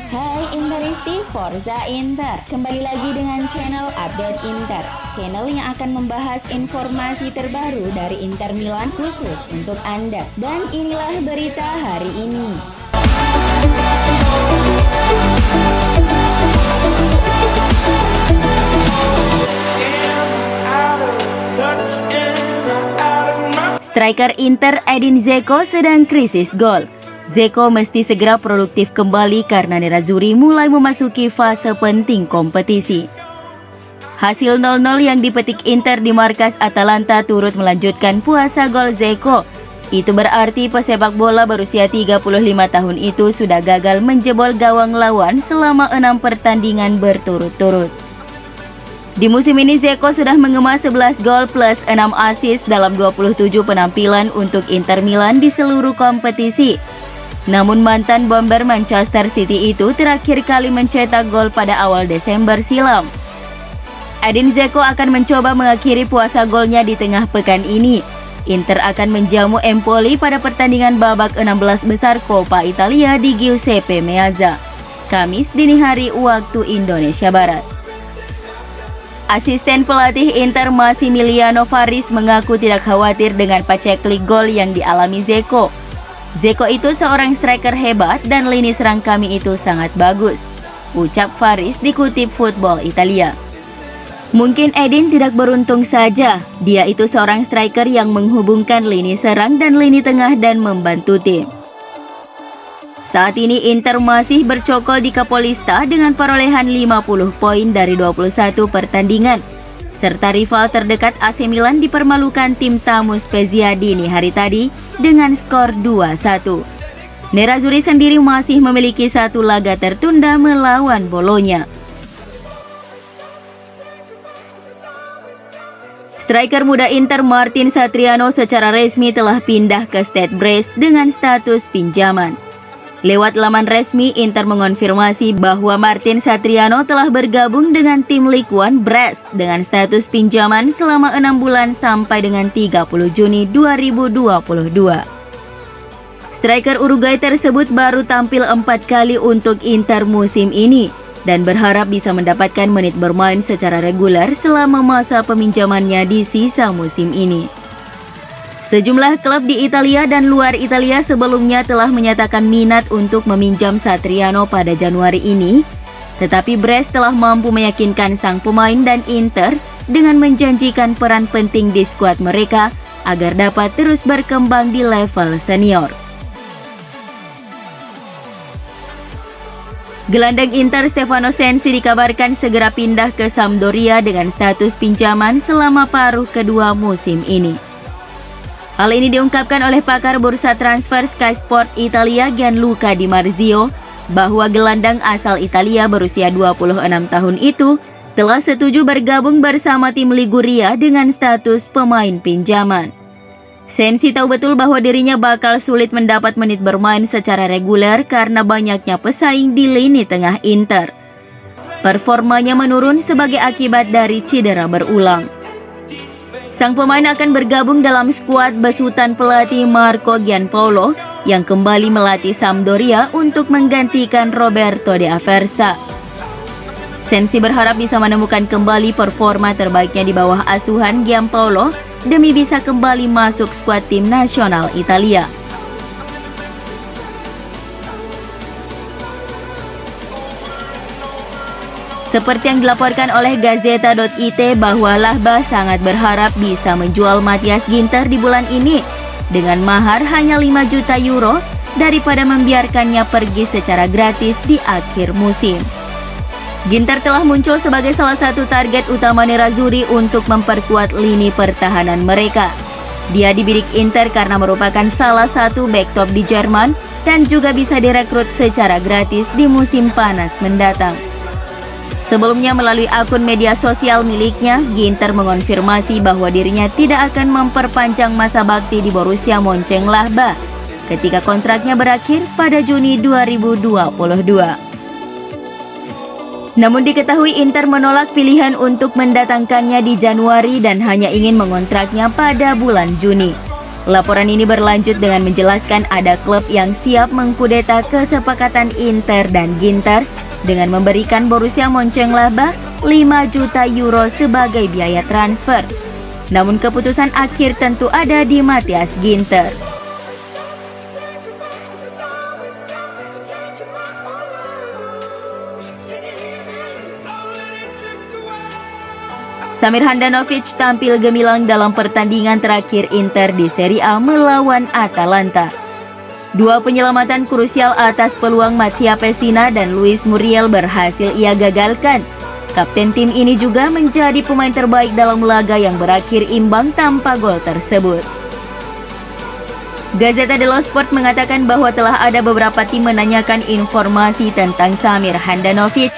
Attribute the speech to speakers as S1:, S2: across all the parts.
S1: Hai Interisti Forza Inter, kembali lagi dengan channel Update Inter, channel yang akan membahas informasi terbaru dari Inter Milan khusus untuk Anda. Dan inilah berita hari ini.
S2: Striker Inter Edin Dzeko sedang krisis gol. Dzeko mesti segera produktif kembali karena Nerazzurri mulai memasuki fase penting kompetisi. Hasil 0-0 yang dipetik Inter di markas Atalanta turut melanjutkan puasa gol Dzeko. Itu berarti pesepak bola berusia 35 tahun itu sudah gagal menjebol gawang lawan selama 6 pertandingan berturut-turut. Di musim ini Dzeko sudah mengemas 11 gol plus 6 assist dalam 27 penampilan untuk Inter Milan di seluruh kompetisi. Namun mantan bomber Manchester City itu terakhir kali mencetak gol pada awal Desember silam. Edin Dzeko akan mencoba mengakhiri puasa golnya di tengah pekan ini. Inter akan menjamu Empoli pada pertandingan babak 16 besar Coppa Italia di Giuseppe Meazza, Kamis dini hari waktu Indonesia Barat. Asisten pelatih Inter Massimiliano Farris mengaku tidak khawatir dengan paceklik gol yang dialami Dzeko. Dzeko itu seorang striker hebat dan lini serang kami itu sangat bagus, ucap Farris dikutip Football Italia. Mungkin Edin tidak beruntung saja, dia itu seorang striker yang menghubungkan lini serang dan lini tengah dan membantu tim. Saat ini Inter masih bercokol di Capolista dengan perolehan 50 poin dari 21 pertandingan. Serta rival terdekat AC Milan dipermalukan tim tamu Spezia dini hari tadi dengan skor 2-1. Nerazzurri sendiri masih memiliki satu laga tertunda melawan Bologna. Striker muda Inter Martin Satriano secara resmi telah pindah ke Stade Brest dengan status pinjaman. Lewat laman resmi, Inter mengonfirmasi bahwa Martin Satriano telah bergabung dengan tim Ligue 1 Brest dengan status pinjaman selama 6 bulan sampai dengan 30 Juni 2022. Striker Uruguay tersebut baru tampil 4 kali untuk Inter musim ini dan berharap bisa mendapatkan menit bermain secara reguler selama masa peminjamannya di sisa musim ini. Sejumlah klub di Italia dan luar Italia sebelumnya telah menyatakan minat untuk meminjam Satriano pada Januari ini, tetapi Brest telah mampu meyakinkan sang pemain dan Inter dengan menjanjikan peran penting di skuad mereka agar dapat terus berkembang di level senior. Gelandang Inter Stefano Sensi dikabarkan segera pindah ke Sampdoria dengan status pinjaman selama paruh kedua musim ini. Hal ini diungkapkan oleh pakar bursa transfer Sky Sport Italia Gianluca Di Marzio bahwa gelandang asal Italia berusia 26 tahun itu telah setuju bergabung bersama tim Liguria dengan status pemain pinjaman. Sensi tahu betul bahwa dirinya bakal sulit mendapat menit bermain secara reguler karena banyaknya pesaing di lini tengah Inter. Performanya menurun sebagai akibat dari cedera berulang. Sang pemain akan bergabung dalam skuad besutan pelatih Marco Gianpaolo yang kembali melatih Sampdoria untuk menggantikan Roberto De Aversa. Sensi berharap bisa menemukan kembali performa terbaiknya di bawah asuhan Gianpaolo demi bisa kembali masuk skuad tim nasional Italia. Seperti yang dilaporkan oleh Gazzetta.it bahwa Lahba sangat berharap bisa menjual Matthias Ginter di bulan ini dengan mahar hanya 5 juta euro daripada membiarkannya pergi secara gratis di akhir musim. Ginter telah muncul sebagai salah satu target utama Nerazzurri untuk memperkuat lini pertahanan mereka. Dia dibidik Inter karena merupakan salah satu bek top di Jerman dan juga bisa direkrut secara gratis di musim panas mendatang. Sebelumnya melalui akun media sosial miliknya, Ginter mengonfirmasi bahwa dirinya tidak akan memperpanjang masa bakti di Borussia Mönchengladbach ketika kontraknya berakhir pada Juni 2022. Namun diketahui Inter menolak pilihan untuk mendatangkannya di Januari dan hanya ingin mengontraknya pada bulan Juni. Laporan ini berlanjut dengan menjelaskan ada klub yang siap mengkudeta kesepakatan Inter dan Ginter dengan memberikan Borussia Mönchengladbach 5 juta euro sebagai biaya transfer. Namun keputusan akhir tentu ada di Matthias Ginter. Samir Handanovic tampil gemilang dalam pertandingan terakhir Inter di Serie A melawan Atalanta. Dua penyelamatan krusial atas peluang Mattia Pessina dan Luis Muriel berhasil ia gagalkan. Kapten tim ini juga menjadi pemain terbaik dalam laga yang berakhir imbang tanpa gol tersebut. Gazzetta dello Sport mengatakan bahwa telah ada beberapa tim menanyakan informasi tentang Samir Handanovic.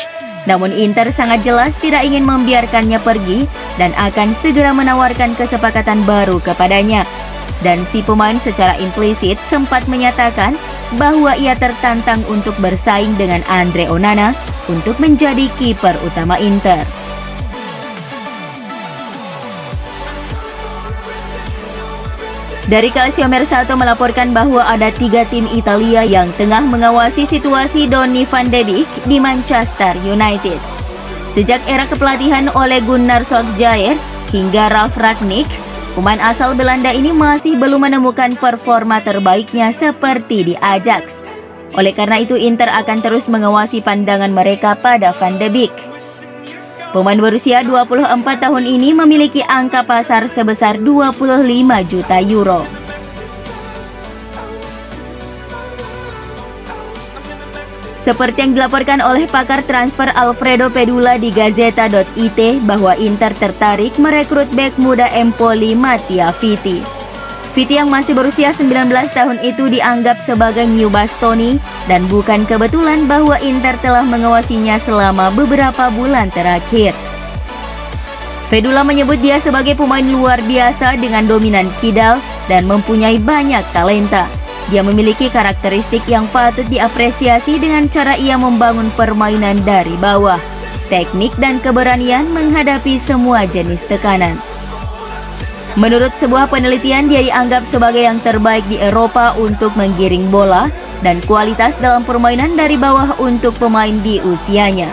S2: Namun Inter sangat jelas tidak ingin membiarkannya pergi dan akan segera menawarkan kesepakatan baru kepadanya. Dan si pemain secara implisit sempat menyatakan bahwa ia tertantang untuk bersaing dengan Andre Onana untuk menjadi kiper utama Inter. Dari Calciomercato melaporkan bahwa ada 3 tim Italia yang tengah mengawasi situasi Donny van de Beek di Manchester United. Sejak era kepelatihan oleh Gunnar Solskjaer hingga Ralf Rangnick, pemain asal Belanda ini masih belum menemukan performa terbaiknya seperti di Ajax. Oleh karena itu Inter akan terus mengawasi pandangan mereka pada van de Beek. Pemain berusia 24 tahun ini memiliki angka pasar sebesar 25 juta euro. Seperti yang dilaporkan oleh pakar transfer Alfredo Pedula di Gazzetta.it bahwa Inter tertarik merekrut bek muda Empoli Mattia Vitti. Vitti yang masih berusia 19 tahun itu dianggap sebagai new Bastoni dan bukan kebetulan bahwa Inter telah mengawasinya selama beberapa bulan terakhir. Pedula menyebut dia sebagai pemain luar biasa dengan dominan kidal dan mempunyai banyak talenta. Dia memiliki karakteristik yang patut diapresiasi dengan cara ia membangun permainan dari bawah, teknik dan keberanian menghadapi semua jenis tekanan. Menurut sebuah penelitian, dia dianggap sebagai yang terbaik di Eropa untuk menggiring bola dan kualitas dalam permainan dari bawah untuk pemain di usianya.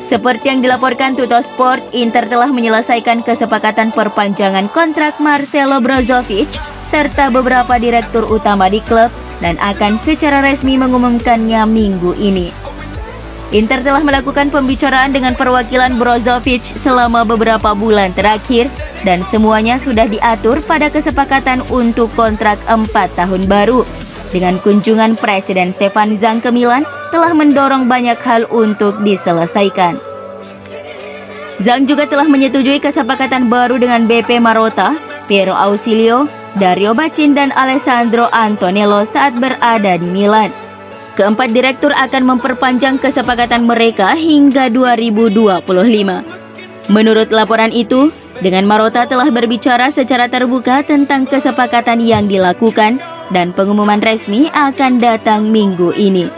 S2: Seperti yang dilaporkan Tuttosport, Inter telah menyelesaikan kesepakatan perpanjangan kontrak Marcelo Brozovic serta beberapa direktur utama di klub dan akan secara resmi mengumumkannya minggu ini. Inter telah melakukan pembicaraan dengan perwakilan Brozovic selama beberapa bulan terakhir dan semuanya sudah diatur pada kesepakatan untuk kontrak 4 tahun baru. Dengan kunjungan Presiden Stefan Zhang ke Milan telah mendorong banyak hal untuk diselesaikan. Zhang juga telah menyetujui kesepakatan baru dengan BP Marotta, Piero Ausilio, Dario Bacin dan Alessandro Antonello saat berada di Milan. Keempat direktur akan memperpanjang kesepakatan mereka hingga 2025. Menurut laporan itu, dengan Marotta telah berbicara secara terbuka tentang kesepakatan yang dilakukan dan pengumuman resmi akan datang minggu ini.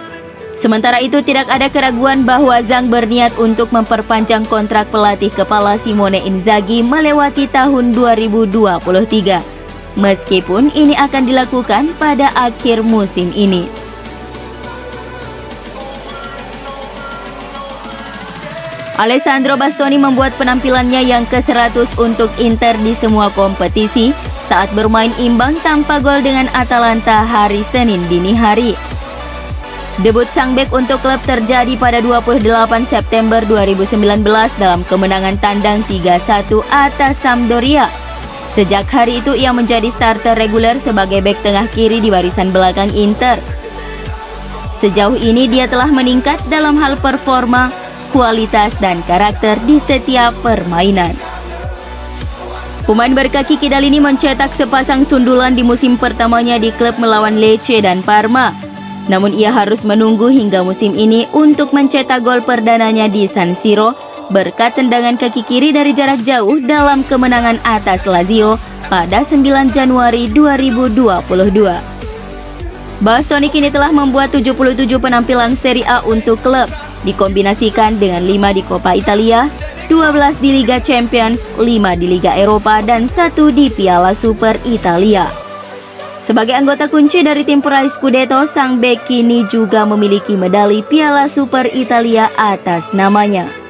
S2: Sementara itu tidak ada keraguan bahwa Zhang berniat untuk memperpanjang kontrak pelatih kepala Simone Inzaghi melewati tahun 2023. Meskipun ini akan dilakukan pada akhir musim ini. Alessandro Bastoni membuat penampilannya yang ke-100 untuk Inter di semua kompetisi saat bermain imbang tanpa gol dengan Atalanta hari Senin dini hari. Debut sang bek untuk klub terjadi pada 28 September 2019 dalam kemenangan tandang 3-1 atas Sampdoria. Sejak hari itu ia menjadi starter reguler sebagai bek tengah kiri di barisan belakang Inter. Sejauh ini dia telah meningkat dalam hal performa, kualitas dan karakter di setiap permainan. Pemain berkaki kidal ini mencetak sepasang sundulan di musim pertamanya di klub melawan Lecce dan Parma. Namun ia harus menunggu hingga musim ini untuk mencetak gol perdananya di San Siro berkat tendangan kaki kiri dari jarak jauh dalam kemenangan atas Lazio pada 9 Januari 2022. Bastoni kini telah membuat 77 penampilan Serie A untuk klub, dikombinasikan dengan 5 di Coppa Italia, 12 di Liga Champions, 5 di Liga Eropa, dan 1 di Piala Super Italia. Sebagai anggota kunci dari tim peraih Scudetto, sang bek kini juga memiliki medali Piala Super Italia atas namanya.